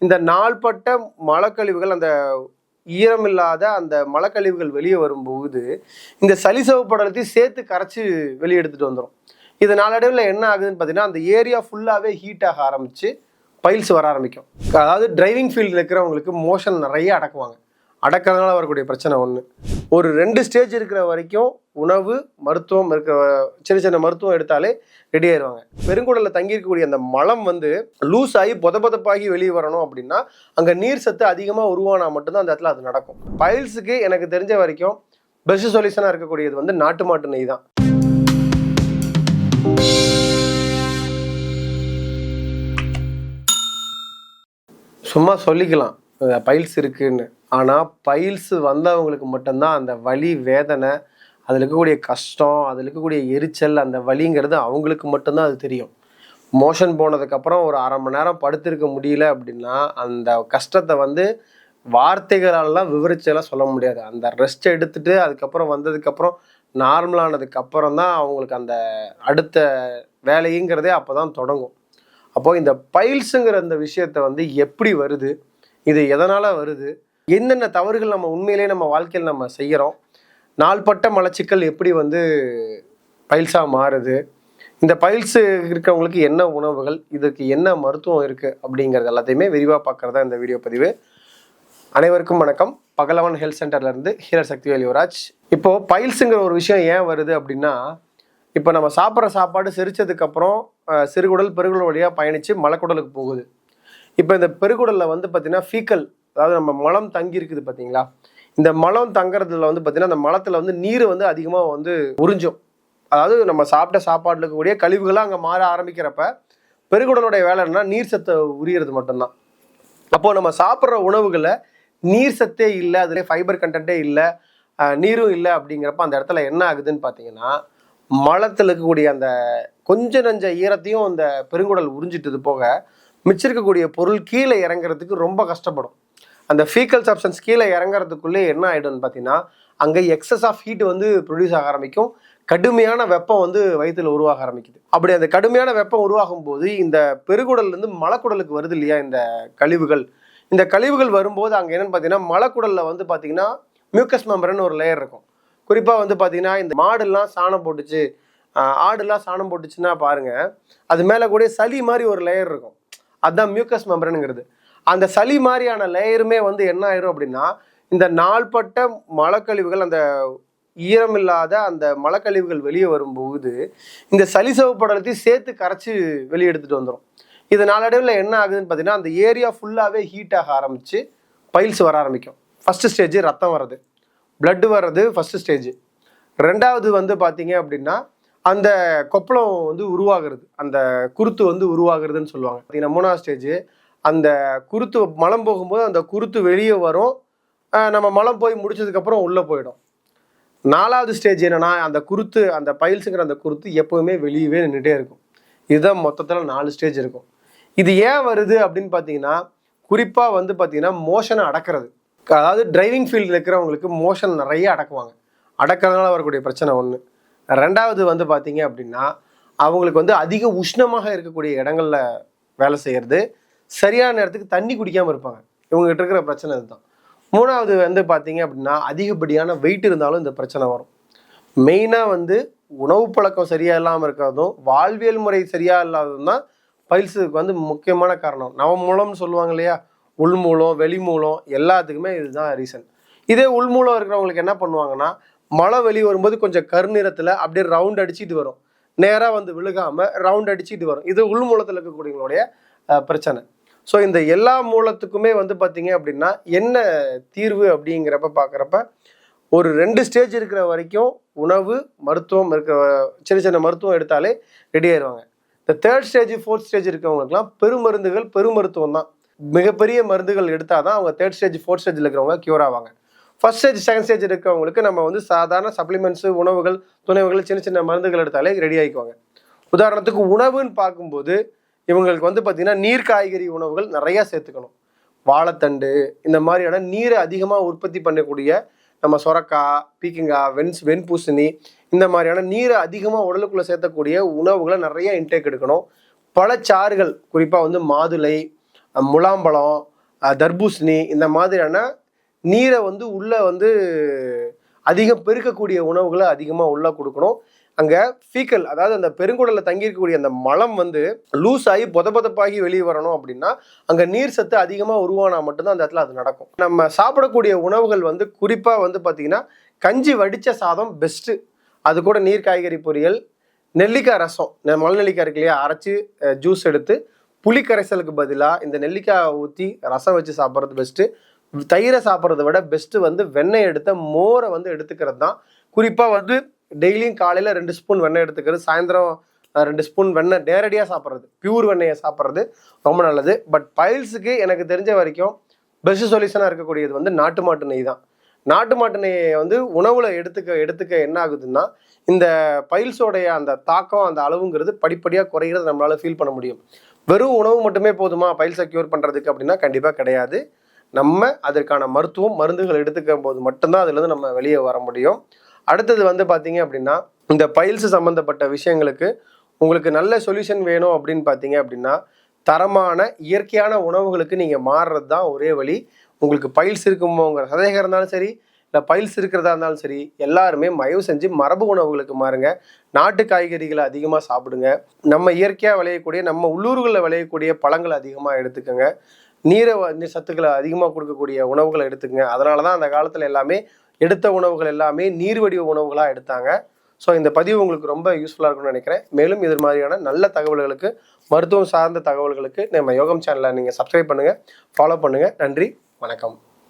இந்த நாள்பட்ட மலக்கழிவுகள் அந்த ஈரமில்லாத அந்த மலக்கழிவுகள் வெளியே வரும்போது இந்த சளிசவு படலத்தையும் சேர்த்து கரைச்சி வெளியே எடுத்துட்டு வந்துடும். இது நாளடைவில் என்ன ஆகுதுன்னு பார்த்தீங்கன்னா அந்த ஏரியா ஃபுல்லாகவே ஹீட் ஆக ஆரம்பிச்சு பைல்ஸ் வர ஆரம்பிக்கும். அதாவது டிரைவிங் ஃபீல்டில் இருக்கிறவங்களுக்கு மோஷன் நிறைய அடக்குவாங்க. அடக்கிறதுனால வரக்கூடிய பிரச்சனை ஒன்று. ஒரு 2 ஸ்டேஜ் இருக்கிற வரைக்கும் உணவு மருத்துவம் இருக்கிற சின்ன சின்ன மருத்துவம் எடுத்தாலே ரெடி ஆயிடுவாங்க. பெருங்குடலில் தங்கியிருக்கக்கூடிய அந்த மலம் லூஸ் ஆகி பொதப்பாகி வெளியே வரணும் அப்படின்னா அங்கே நீர் சத்து அதிகமாக உருவானா மட்டும்தான் அந்த இடத்துல அது நடக்கும். பைல்ஸுக்கு எனக்கு தெரிஞ்ச வரைக்கும் பெஸ்ட் சொல்யூஷனாக இருக்கக்கூடியது நாட்டு மாட்டு நெய் தான். சும்மா சொல்லிக்கலாம் பைல்ஸ் இருக்குன்னு. ஆனால் பைல்ஸ் வந்தவங்களுக்கு மட்டும்தான் அந்த வலி வேதனை, அதில் இருக்கக்கூடிய கஷ்டம், அதில் இருக்கக்கூடிய எரிச்சல், அந்த வலிங்கிறது அவங்களுக்கு மட்டும்தான் அது தெரியும். மோஷன் போனதுக்கப்புறம் ஒரு 1/2 மணி நேரம் படுத்திருக்க முடியல அப்படின்னா அந்த கஷ்டத்தை வார்த்தைகளெல்லாம் விவரிச்செல்லாம் சொல்ல முடியாது. அந்த ரெஸ்ட் எடுத்துட்டு அதுக்கப்புறம் வந்ததுக்கப்புறம் நார்மலானதுக்கப்புறம் தான் அவங்களுக்கு அந்த அடுத்த வேலைங்கிறதே அப்போ தான் தொடங்கும். அப்போது இந்த பைல்ஸுங்கிற அந்த விஷயத்தை எப்படி வருது, இது எதனால் வருது, என்னென்ன தவறுகள் நம்ம உண்மையிலேயே நம்ம வாழ்க்கையில் நம்ம செய்கிறோம், நாள்பட்ட மலச்சிக்கல் எப்படி பைல்ஸாக மாறுது, இந்த பைல்ஸு இருக்கிறவங்களுக்கு என்ன உணவுகள், இதுக்கு என்ன மருத்துவம் இருக்குது அப்படிங்கிறது எல்லாத்தையுமே விரிவாக பார்க்குறதா இந்த வீடியோ பதிவு. அனைவருக்கும் வணக்கம். பகலவன் ஹெல்த் சென்டர்லேருந்து ஹீலர் சக்திவேல் யுவராஜ். இப்போது பைல்ஸுங்கிற ஒரு விஷயம் ஏன் வருது அப்படின்னா, இப்போ நம்ம சாப்பிட்ற சாப்பாடு செரிச்சதுக்கப்புறம் சிறுகுடல் பெருகுடல் வழியாக பயணித்து மலக்குடலுக்கு போகுது. இப்போ இந்த பெருகுடலில் பார்த்தீங்கன்னா ஃபீக்கல், அதாவது நம்ம மலம் தங்கி இருக்குது பார்த்தீங்களா, இந்த மலம் தங்குறதுல பார்த்தீங்கன்னா அந்த மலத்தில் நீர் அதிகமாக உறிஞ்சும். அதாவது நம்ம சாப்பிட்ட சாப்பாட்டில் இருக்கக்கூடிய கழிவுகளாக அங்கே மாற ஆரம்பிக்கிறப்ப பெருகுடலுடைய வேலை என்னன்னா நீர் சத்தை உரியறது மட்டும்தான். அப்போது நம்ம சாப்பிட்ற உணவுகளை நீர் சத்தே இல்லை, அதில் ஃபைபர் கண்டென்ட்டே இல்லை, நீரும் இல்லை அப்படிங்கிறப்ப அந்த இடத்துல என்ன ஆகுதுன்னு பார்த்தீங்கன்னா மலத்தில் இருக்கக்கூடிய அந்த கொஞ்ச நஞ்ச ஈரத்தையும் அந்த பெருங்குடல் உறிஞ்சிட்டது போக மிச்சிருக்கக்கூடிய பொருள் கீழே இறங்குறதுக்கு ரொம்ப கஷ்டப்படும். அந்த ஃபீக்கல் சப்ஸ்டன்ஸ் கீழே இறங்குறதுக்குள்ளே என்ன ஆகிடும்னு பார்த்தீங்கன்னா அங்கே எக்ஸஸ் ஆஃப் ஹீட் ப்ரொடியூஸ் ஆக ஆரம்பிக்கும். கடுமையான வெப்பம் வயிற்றில் உருவாக ஆரம்பிக்குது. அப்படி அந்த கடுமையான வெப்பம் உருவாகும் போது இந்த பெருகுடல்லேருந்து மலக்குடலுக்கு வருது இல்லையா இந்த கழிவுகள், இந்த கழிவுகள் வரும்போது அங்கே என்னென்னு பார்த்தீங்கன்னா மலக்குடலில் பார்த்தீங்கன்னா மியூக்கஸ் மெம்பரேன்னு ஒரு லேயர் இருக்கும். குறிப்பாக பார்த்தீங்கன்னா இந்த மாடுலாம் சாணம் போட்டுச்சு, ஆடுலாம் சாணம் போட்டுச்சுன்னா பாருங்கள், அது மேலே கூட சளி மாதிரி ஒரு லேயர் இருக்கும். அதுதான் மியூக்கஸ் மெம்பரேனுங்கிறது. அந்த சளி மாதிரியான லேயருமே என்ன ஆயிரும் அப்படின்னா இந்த நாள்பட்ட மலக்கழிவுகள் அந்த ஈரமில்லாத அந்த மலக்கழிவுகள் வெளியே வரும்போது இந்த சளிசவு படலத்தையும் சேர்த்து கரைச்சி வெளியே எடுத்துகிட்டு வந்துடும். இது நாளடைவில் என்ன ஆகுதுன்னு பார்த்தீங்கன்னா அந்த ஏரியா ஃபுல்லாகவே ஹீட் ஆக ஆரம்பித்து பைல்ஸ் வர ஆரம்பிக்கும். ஃபஸ்ட்டு ஸ்டேஜ் ரத்தம் வர்றது, பிளட்டு வர்றது ஃபஸ்ட்டு ஸ்டேஜ். ரெண்டாவது பார்த்தீங்க அப்படின்னா அந்த கொப்பளம் உருவாகிறது, அந்த குருத்து உருவாகிறதுன்னு சொல்லுவாங்க. பார்த்தீங்கன்னா 3ஆவது ஸ்டேஜ் அந்த குருத்து மலம் போகும்போது அந்த குருத்து வெளியே வரும், நம்ம மலம் போய் முடிச்சதுக்கப்புறம் உள்ளே போயிடும். 4ஆவது ஸ்டேஜ் என்னென்னா அந்த குருத்து, அந்த பைல்ஸுங்கிற அந்த குருத்து எப்போவுமே வெளியவே நின்றுட்டே இருக்கும். இதுதான் மொத்தத்தில் 4 ஸ்டேஜ் இருக்கும். இது ஏன் வருது அப்படின்னு பார்த்தீங்கன்னா குறிப்பாக பார்த்தீங்கன்னா மோஷனை அடக்கிறது. அதாவது டிரைவிங் ஃபீல்டில் இருக்கிறவங்களுக்கு மோஷன் நிறைய அடக்குவாங்க. அடக்கிறதுனால வரக்கூடிய பிரச்சனை ஒன்று. ரெண்டாவது பார்த்தீங்க அப்படின்னா அவங்களுக்கு அதிக உஷ்ணமாக இருக்கக்கூடிய இடங்களில் வேலை செய்கிறது, சரியான நேரத்துக்கு தண்ணி குடிக்காமல் இருப்பாங்க. இவங்ககிட்ட இருக்கிற பிரச்சனை இதுதான். 3ஆவது பார்த்தீங்க அப்படின்னா அதிகப்படியான வெயிட் இருந்தாலும் இந்த பிரச்சனை வரும். மெயினாக உணவு பழக்கம் சரியாக இல்லாமல் இருக்கிறதும் வாழ்வியல் முறை சரியாக இல்லாததும் தான் பைல்ஸுக்கு முக்கியமான காரணம். நவமூலம்னு சொல்லுவாங்க இல்லையா, உள்மூலம் வெளிமூலம் எல்லாத்துக்குமே இதுதான் ரீசன். இதே உள்மூலம் இருக்கிறவங்களுக்கு என்ன பண்ணுவாங்கன்னா மழை வெளியே வரும்போது கொஞ்சம் கருநிறத்தில் அப்படியே ரவுண்ட் அடிச்சுட்டு வரும், நேராக விழுகாமல் ரவுண்ட் அடிச்சுட்டு வரும். இது உள்மூலத்தில் இருக்கக்கூடியவங்களுடைய பிரச்சனை. ஸோ இந்த எல்லா மூலத்துக்குமே பார்த்தீங்க அப்படின்னா என்ன தீர்வு அப்படிங்கிறப்ப பார்க்குறப்ப ஒரு 2 ஸ்டேஜ் இருக்கிற வரைக்கும் உணவு மருத்துவம் இருக்கிற சின்ன சின்ன மருத்துவம் எடுத்தாலே ரெடி ஆயிடுவாங்க. இந்த 3rd ஸ்டேஜ் 4th ஸ்டேஜ் இருக்கிறவங்களுக்குலாம் பெருமருந்துகள் பெருமருத்துவம் தான். மிகப்பெரிய மருந்துகள் எடுத்தால் தான் அவங்க 3rd ஸ்டேஜ் 4th ஸ்டேஜில் இருக்கிறவங்க க்யூர் ஆவாங்க. 1st ஸ்டேஜ் 2nd ஸ்டேஜ் இருக்கிறவங்களுக்கு நம்ம சாதாரண சப்ளிமெண்ட்ஸு உணவுகள் துணைவுகள் சின்ன சின்ன மருந்துகள் எடுத்தாலே ரெடி ஆகிக்குவாங்க. உதாரணத்துக்கு உணவுன்னு பார்க்கும்போது இவங்களுக்கு பார்த்தீங்கன்னா நீர் காய்கறி உணவுகள் நிறையா சேர்த்துக்கணும். வாழைத்தண்டு இந்த மாதிரியான நீரை அதிகமாக உற்பத்தி பண்ணக்கூடிய நம்ம சொரக்காய், பீக்கங்காய், வெண்பூசணி இந்த மாதிரியான நீரை அதிகமாக உடலுக்குள்ளே சேர்த்தக்கூடிய உணவுகளை நிறைய இன்டேக் எடுக்கணும். பழச்சாறுகள் குறிப்பாக மாதுளை, முலாம்பழம், தர்பூசணி இந்த மாதிரியான நீரை வந்து உள்ள வந்து அதிகம் பெருக்கக்கூடிய உணவுகளை அதிகமாக உள்ள கொடுக்கணும். அங்கே ஃபீக்கல், அதாவது அந்த பெருங்குடலில் தங்கியிருக்கக்கூடிய அந்த மலம் வந்து லூஸ் ஆகி பொதப்பொதப்பாகி வெளியே வரணும் அப்படின்னா அங்கே நீர் சத்து அதிகமாக உருவானா மட்டும்தான் அந்த இடத்துல அது நடக்கும். நம்ம சாப்பிடக்கூடிய உணவுகள் வந்து குறிப்பாக வந்து பார்த்தீங்கன்னா கஞ்சி வடித்த சாதம் பெஸ்ட்டு. அது கூட நீர் காய்கறி பொரியல், நெல்லிக்காய் ரசம், மலை நெல்லிக்காய் இருக்கு இல்லையா, அரைச்சி ஜூஸ் எடுத்து புளி கரைசலுக்கு பதிலாக இந்த நெல்லிக்காய் ஊற்றி ரசம் வச்சு சாப்பிட்றது பெஸ்ட்டு. தயிரை சாப்பிட்றத விட பெஸ்ட்டு வந்து வெண்ணெய் எடுத்த மோரை வந்து எடுத்துக்கிறது தான். குறிப்பாக வந்து டெய்லியும் காலையில் 2 ஸ்பூன் வெண்ணெய் எடுத்துக்கிறது, சாயந்தரம் 2 ஸ்பூன் வெண்ணெய் நேரடியாக சாப்பிட்றது, பியூர் வெண்ணெயை சாப்பிட்றது ரொம்ப நல்லது. பட் பைல்ஸுக்கு எனக்கு தெரிஞ்ச வரைக்கும் பெஸ்ட் சொல்யூஷனாக இருக்கக்கூடியது வந்து நாட்டு மாட்டு நெய் தான். நாட்டு மாட்டு நெய்யை வந்து உணவில் எடுத்துக்க என்ன ஆகுதுன்னா இந்த பைல்ஸோடைய அந்த தாக்கம், அந்த அளவுங்கிறது படிப்படியாக குறைகிறது நம்மளால் ஃபீல் பண்ண முடியும். வெறும் உணவு மட்டுமே போதுமா பைல்ஸை க்யூர் பண்ணுறதுக்கு அப்படின்னா கண்டிப்பாக கிடையாது. நம்ம அதற்கான மருந்துகள் எடுத்துக்கும் போது மட்டும்தான் அதுலேருந்து நம்ம வெளியே வர முடியும். அடுத்தது வந்து பார்த்தீங்க அப்படின்னா இந்த பைல்ஸ் சம்மந்தப்பட்ட விஷயங்களுக்கு உங்களுக்கு நல்ல சொல்யூஷன் வேணும் அப்படின்னு பார்த்தீங்க அப்படின்னா தரமான இயற்கையான உணவுகளுக்கு நீங்கள் மாறுறது தான் ஒரே வழி. உங்களுக்கு பைல்ஸ் இருக்குமோங்கிற சந்தேகம் இருந்தாலும் சரி, இல்லை பைல்ஸ் இருக்கிறதா இருந்தாலும் சரி, எல்லாருமே தயவு செஞ்சு மரபு உணவுகளுக்கு மாறுங்க. நாட்டு காய்கறிகளை அதிகமாக சாப்பிடுங்க. நம்ம இயற்கையாக விளையக்கூடிய, நம்ம உள்ளூர்களில் விளையக்கூடிய பழங்களை அதிகமாக எடுத்துக்கோங்க. நீரை சத்துக்களை அதிகமாக கொடுக்கக்கூடிய உணவுகளை எடுத்துக்கங்க. அதனால தான் அந்த காலத்தில் எல்லாமே எடுத்த உணவுகள் எல்லாமே நீர் வடிவ உணவுகளாக எடுத்தாங்க. ஸோ இந்த பதிவு உங்களுக்கு ரொம்ப யூஸ்ஃபுல்லாக இருக்கும்னு நினைக்கிறேன். மேலும் இது மாதிரியான நல்ல தகவல்களுக்கு, மருத்துவம் சார்ந்த தகவல்களுக்கு நம்ம யோகம் சேனலை நீங்கள் சப்ஸ்கிரைப் பண்ணுங்கள், ஃபாலோ பண்ணுங்கள். நன்றி, வணக்கம்.